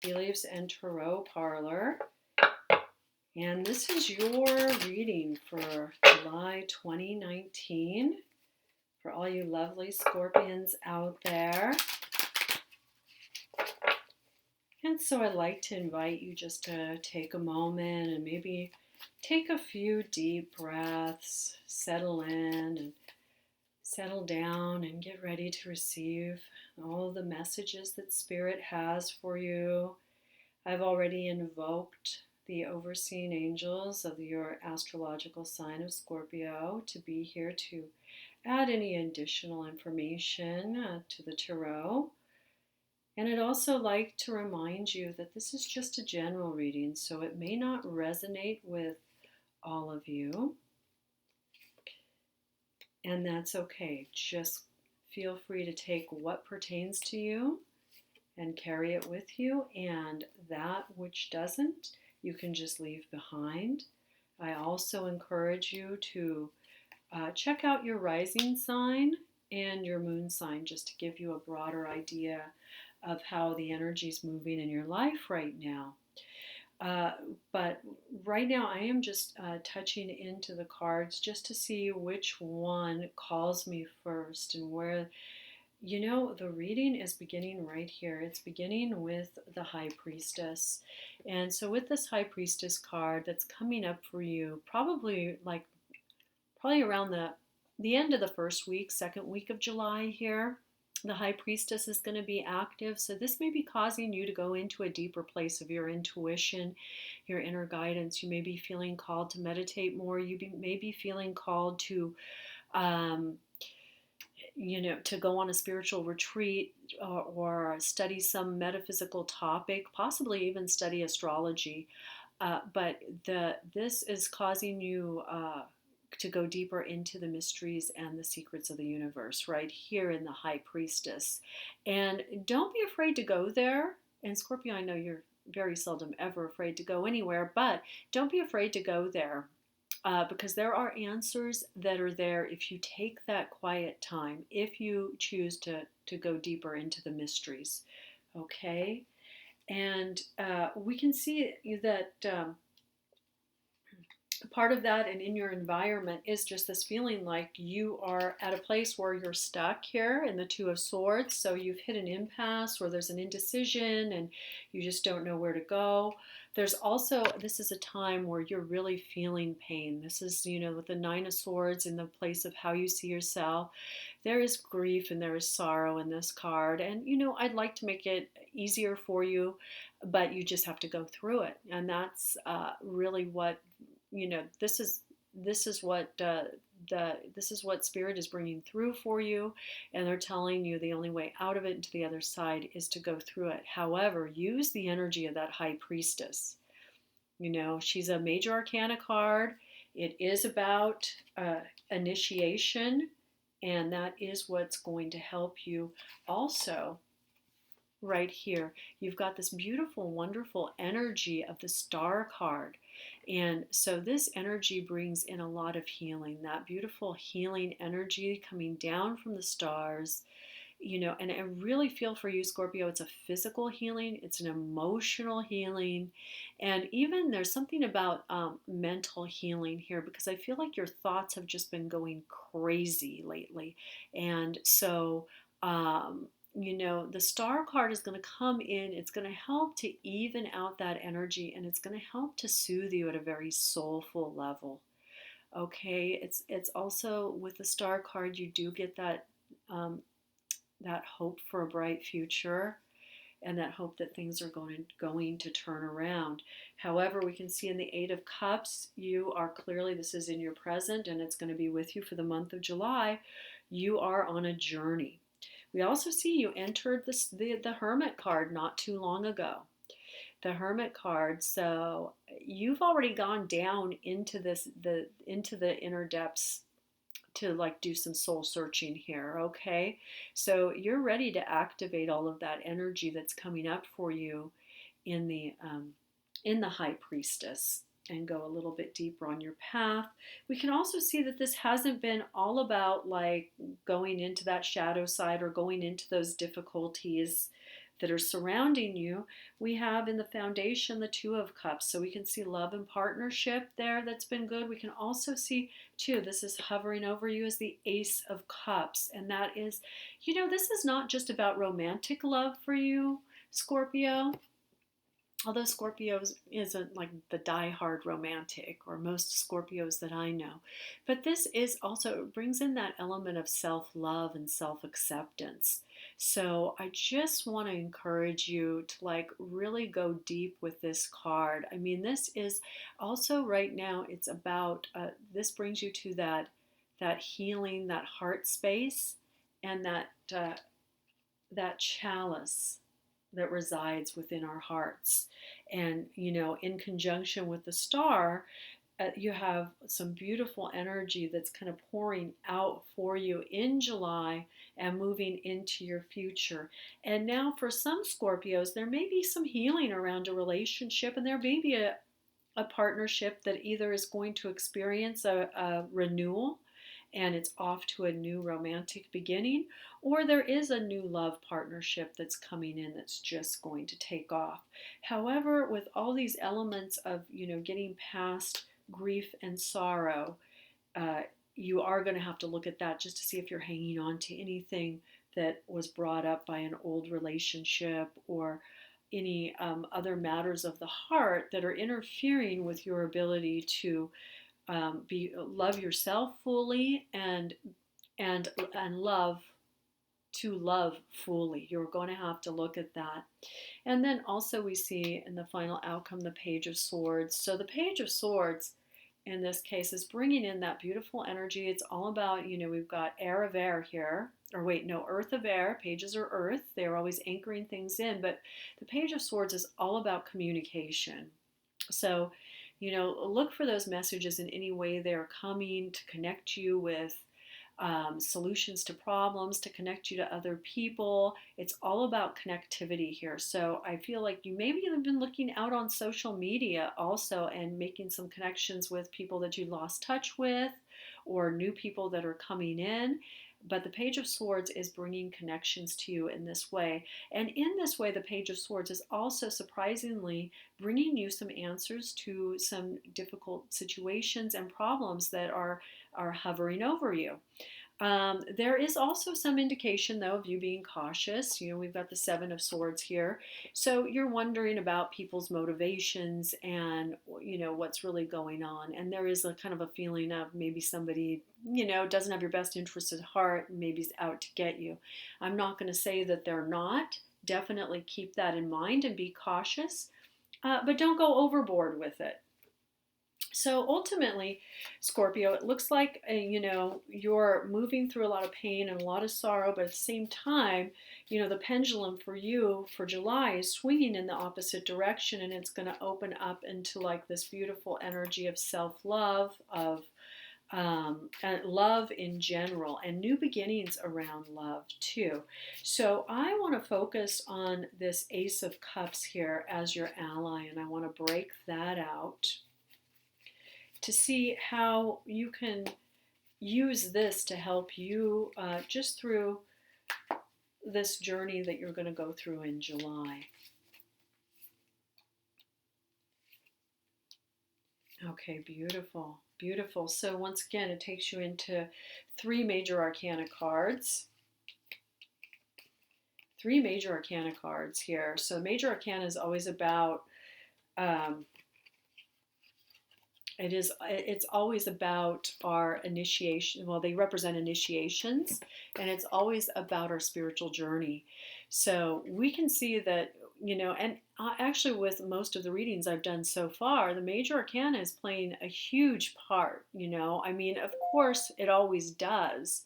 Tea Leaves and Tarot Parlor. And this is your reading for July 2019 for all you lovely Scorpions out there. And so I'd like to invite you just to take a moment and maybe take a few deep breaths, settle in and settle down and get ready to receive all the messages that Spirit has for you. I've already invoked the overseeing angels of your astrological sign of Scorpio to be here to add any additional information to the tarot. And I'd also like to remind you that this is just a general reading, so it may not resonate with all of you. And that's okay. Just feel free to take what pertains to you and carry it with you, and that which doesn't, you can just leave behind. I also encourage you to check out your rising sign and your moon sign just to give you a broader idea of how the energy is moving in your life right now. But right now I am just touching into the cards just to see which one calls me first and where. The reading is beginning right here. It's beginning with the High Priestess. And so with this High Priestess card that's coming up for you, probably around the end of the first week, second week of July here, the High Priestess is going to be active. So this may be causing you to go into a deeper place of your intuition, your inner guidance. You may be feeling called to meditate more. May be feeling called to to go on a spiritual retreat or study some metaphysical topic, possibly even study astrology. But this is causing you to go deeper into the mysteries and the secrets of the universe right here in the High Priestess. And don't be afraid to go there. And Scorpio, I know you're very seldom ever afraid to go anywhere, but don't be afraid to go there. Because there are answers that are there if you take that quiet time, if you choose to go deeper into the mysteries, okay? And we can see that part of that and in your environment is just this feeling like you are at a place where you're stuck here in the Two of Swords. So you've hit an impasse or there's an indecision and you just don't know where to go. There's also, this is a time where you're really feeling pain. This is, with the Nine of Swords in the place of how you see yourself. There is grief and there is sorrow in this card. And, I'd like to make it easier for you, but you just have to go through it. And that's really what this is what Spirit is bringing through for you, and they're telling you the only way out of it and to the other side is to go through it. However, use the energy of that High Priestess. She's a major arcana card. It is about initiation, and that is what's going to help you also. Right here, you've got this beautiful, wonderful energy of the Star card. And so this energy brings in a lot of healing, that beautiful healing energy coming down from the stars. And I really feel for you, Scorpio, it's a physical healing, it's an emotional healing, and even there's something about mental healing here, because I feel like your thoughts have just been going crazy lately. And so the Star card is going to come in. It's going to help to even out that energy, and it's going to help to soothe you at a very soulful level. Okay, it's also with the Star card, you do get that hope for a bright future, and that hope that things are going to turn around. However, we can see in the Eight of Cups, you are clearly, this is in your present, and it's going to be with you for the month of July. You are on a journey. We also see you entered the Hermit card not too long ago. The Hermit card, so you've already gone down into the inner depths to do some soul searching here, okay? So you're ready to activate all of that energy that's coming up for you in the High Priestess, and go a little bit deeper on your path. We can also see that this hasn't been all about going into that shadow side or going into those difficulties, that are surrounding you. We have in the foundation the Two of Cups, so we can see love and partnership there that's been good. We can also see, too, this is hovering over you, is the Ace of Cups, and that is, this is not just about romantic love for you, Scorpio. Although Scorpios isn't like the die-hard romantic, or most Scorpios that I know. But this is also, it brings in that element of self-love and self-acceptance. So I just want to encourage you to like really go deep with this card. I mean, this is also right now, it's about, this brings you to that healing, that heart space, and that chalice that resides within our hearts. And, in conjunction with the star, you have some beautiful energy that's kind of pouring out for you in July and moving into your future. And now, for some Scorpios, there may be some healing around a relationship, and there may be a partnership that either is going to experience a renewal and it's off to a new romantic beginning, or there is a new love partnership that's coming in that's just going to take off. However, with all these elements of, getting past grief and sorrow, uh, you are going to have to look at that just to see if you're hanging on to anything that was brought up by an old relationship, or any other matters of the heart that are interfering with your ability to love yourself fully, and love fully. You're going to have to look at that. And then also we see in the final outcome the Page of Swords. So the Page of Swords in this case is bringing in that beautiful energy. It's all about, we've got air of air here, or wait, no, earth of air. Pages are earth. They're always anchoring things in. But the Page of Swords is all about communication. So, look for those messages in any way they're coming to connect you with solutions to problems, to connect you to other people. It's all about connectivity here. So I feel like you maybe have been looking out on social media also and making some connections with people that you lost touch with, or new people that are coming in. But the Page of Swords is bringing connections to you in this way. And in this way, the Page of Swords is also surprisingly bringing you some answers to some difficult situations and problems that are hovering over you. There is also some indication, though, of you being cautious. We've got the Seven of Swords here. So you're wondering about people's motivations and, what's really going on. And there is a kind of a feeling of maybe somebody, doesn't have your best interests at heart and maybe is out to get you. I'm not going to say that they're not. Definitely keep that in mind and be cautious, but don't go overboard with it. So ultimately, Scorpio, it looks like, you're moving through a lot of pain and a lot of sorrow, but at the same time, the pendulum for you for July is swinging in the opposite direction, and it's going to open up into like this beautiful energy of self-love, of and love in general, and new beginnings around love too. So I want to focus on this Ace of Cups here as your ally, and I want to break that out to see how you can use this to help you just through this journey that you're going to go through in July. Okay, beautiful, beautiful. So once again, it takes you into three major arcana cards. Three major arcana cards here. So major arcana is always about it's always about our initiation. Well, they represent initiations, and it's always about our spiritual journey. So we can see that, and actually with most of the readings I've done so far, the major arcana is playing a huge part. I mean, of course it always does.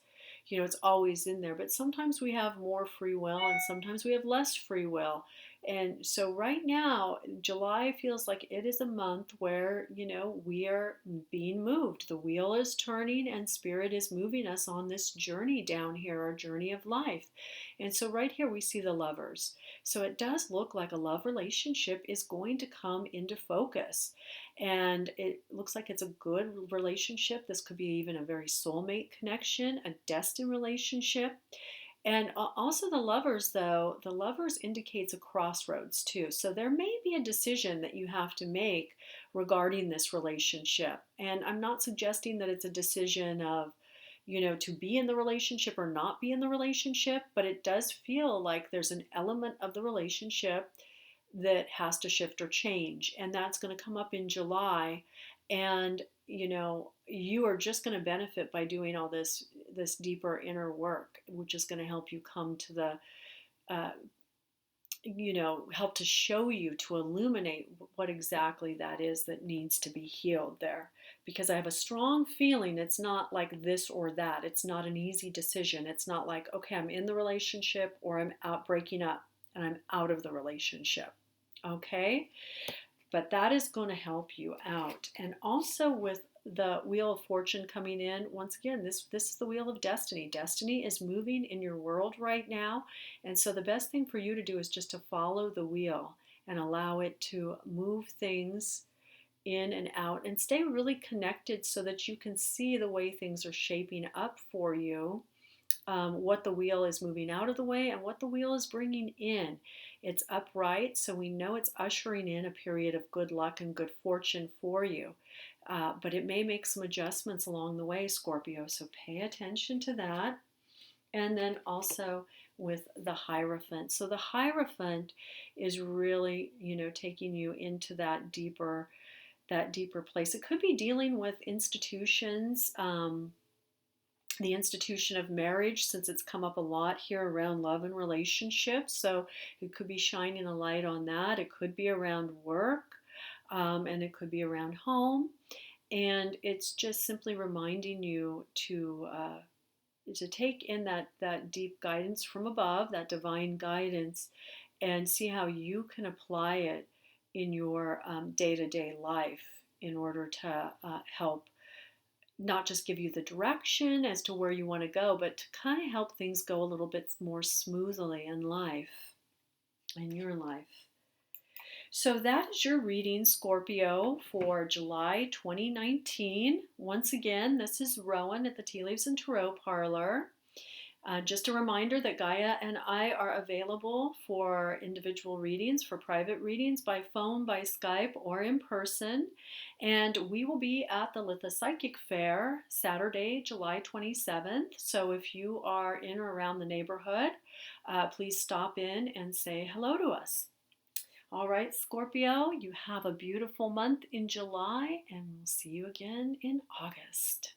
It's always in there, but sometimes we have more free will and sometimes we have less free will. And so right now, July feels like it is a month where, we are being moved. The wheel is turning and spirit is moving us on this journey down here, our journey of life. And so right here we see the Lovers. So it does look like a love relationship is going to come into focus. And it looks like it's a good relationship. This could be even a very soulmate connection, a destined relationship. And also the lovers, though, the lovers indicates a crossroads too. So there may be a decision that you have to make regarding this relationship. And I'm not suggesting that it's a decision of, to be in the relationship or not be in the relationship, but it does feel like there's an element of the relationship that has to shift or change. And that's going to come up in July. And you are just going to benefit by doing all this deeper inner work, which is going to help you come to the uh, help to show you, to illuminate what exactly that is that needs to be healed there. Because I have a strong feeling it's not like this or that. It's not an easy decision. It's not like, okay, I'm in the relationship or I'm out breaking up and I'm out of the relationship. Okay? But that is going to help you out. And also with the Wheel of Fortune coming in, once again, this is the Wheel of Destiny. Destiny is moving in your world right now. And so the best thing for you to do is just to follow the wheel and allow it to move things in and out and stay really connected so that you can see the way things are shaping up for you, what the wheel is moving out of the way and what the wheel is bringing in. It's upright, so we know it's ushering in a period of good luck and good fortune for you. But it may make some adjustments along the way, Scorpio, so pay attention to that. And then also with the Hierophant. So the Hierophant is really, taking you into that deeper place. It could be dealing with institutions, the institution of marriage, since it's come up a lot here around love and relationships. So it could be shining a light on that. It could be around work, and it could be around home. And it's just simply reminding you to take in that deep guidance from above, that divine guidance, and see how you can apply it in your day-to-day life in order to help not just give you the direction as to where you want to go, but to kind of help things go a little bit more smoothly in your life. So that is your reading, Scorpio, for July 2019. Once again, this is Rowan at the Tea Leaves and Tarot Parlor. Just a reminder that Gaia and I are available for individual readings, for private readings by phone, by Skype, or in person. And we will be at the Litha Psychic Fair Saturday, July 27th. So if you are in or around the neighborhood, please stop in and say hello to us. All right, Scorpio, you have a beautiful month in July, and we'll see you again in August.